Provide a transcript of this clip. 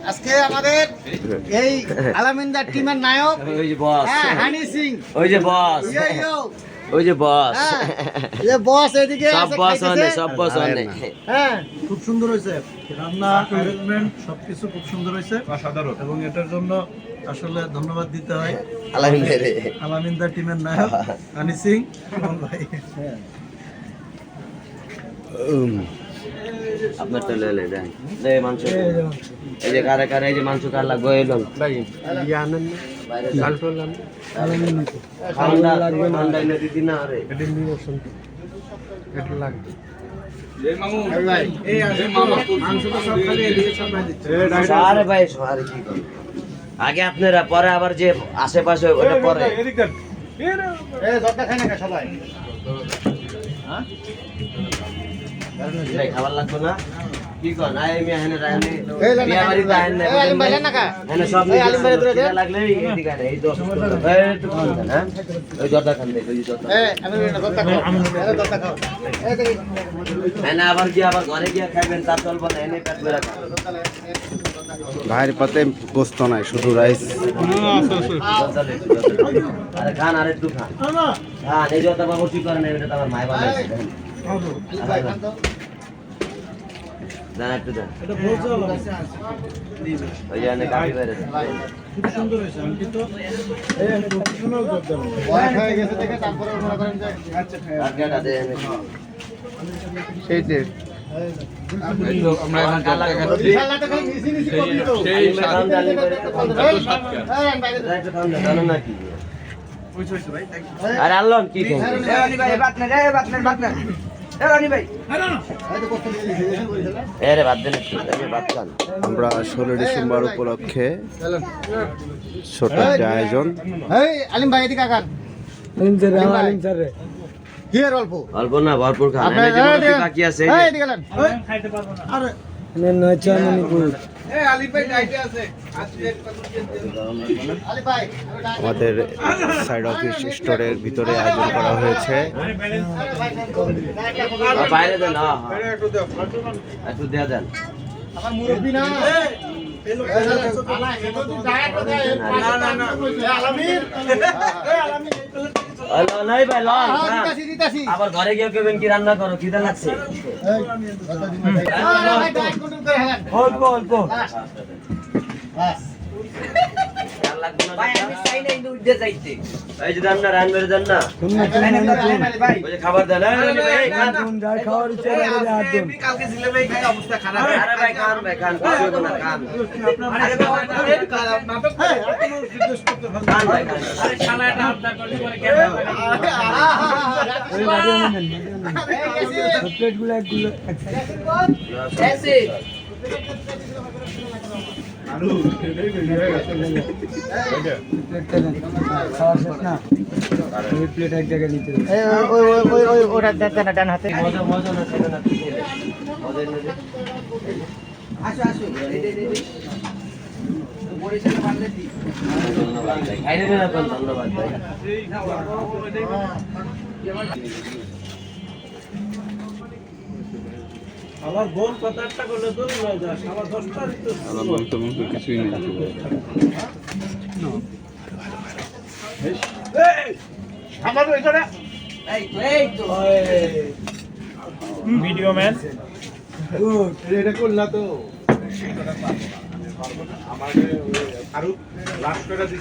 আজকে আমাদের এই আলামিনদার টিমের নায়ক ওই যে বস, হানি সিং, ওই যে বস, ওই যে বস, এই বস এদিকে সব বস অনে, সব বস অনে। হ্যাঁ, খুব সুন্দর হয়েছে রান্না, অ্যারেঞ্জমেন্ট সবকিছু খুব সুন্দর হয়েছে, অসাধারণ। এবং এটার জন্য আসলে ধন্যবাদ দিতে হয় আলামিনদার টিমের নায়ক হানি সিং ভাই। আপনার তো লে দেন, লে মাংস, এই যে কারে কারে এই যে মাংস কার লাগবে এই লোন ভাই জানেন না কালটোল নাম ঠান্ডা লাগবে, ঠান্ডা এনে দিদি না আরে এটা নিয়ে শুন এটা লাগবে এই মামু ভাই এই আছে মামা মাংস তো সব খালি এদিকে সব ভাই দিচ্ছে আরে ভাই আরে কি করব আগে আপনারা পরে আবার যে আশেপাশে ওটা পরে এই জর্দা খায় না সবাই, হ্যাঁ ভাই খাবার লাগবে না কি কোন আই আমি এখানে রাইনে বিয়া বাড়ি রাইন না আলিম ভাই না কা এখানে সব আলিম ভাই ধরে লাগলে এদিকে এই 10 এই তো খান না ওই জর্দা খান দে ওই জর্দা আমি জর্দা খাও, আমি জর্দা খাও, এই দেখি এনে আবার কি আবার ঘরে গিয়ে খাবেন তা চলবে না এনে পেট ভরে খান ভাইয়ের পাতে গোস্ত নাই, শুধু রাইস। আরে খান আরে একটু খান খান এই জর্দা বাবু ঠিক করে না এটা তো আমার মায় বানাইছে দেন একটু দেন এটা বলছো ওই জানে কাটি বেরে খুব সুন্দর হয়েছে। আমি তো এই প্রফেশনাল করতে হবে, বয়স হয়ে গেছে দেখে তারপরে মনে করেন যে আচ্ছা টাকা দে এনে সেই যে আমরা এখন জর্দা খাচ্ছি বিশালটা খালি নিচি নিচি করবি তো, সেই খান জানি করে একটু খান জানো না কি ভাই থ্যাংক ইউ। আরে আল্লাহ কি খান এরে বাদ দেন একটু এই বাদ খান আমরা 16 ডিসেম্বর উপলক্ষে ছোট একটা আয়োজন। এই আলিম ভাই এদিকে আগান, আলিম স্যার রে কি এর অল্প অল্প না ভরপুর খান আপনার এনে যে কি বাকি আছে এই এদিকে আলেন, খাইতে পারবো না আরে আলিম ভাই আমাদের সাইড অফিস স্টোরের ভিতরে আয়োজন করা হয়েছে। বাইরে দেন না একটু দিয়ে দেন আমার মুরব্বি না আল্লাহ নাই ভাই লন আবার ঘরে গিয়ে কেবেন কি রান্না করো খিদা লাগছে অল্প অল্প এই যে দেন না রান মেরে দেন না ওই যে খাবার দেন আরে ভাই খান ভাই খান কিছু না খান খান ভাই খান ডান হাতে মজা মজা না সেটা না মজা না আসো আসো খাইলে না ধন্যবাদ ভাই আমার বোন কথা একটা করলে তো আমার 10টা আমার বক্তব্য কিছুই নেই। আমার ওইখানে এই তো ভিডিও ম্যান এটা করলা তো আমাদের আরো লাস্ট করে দিছে।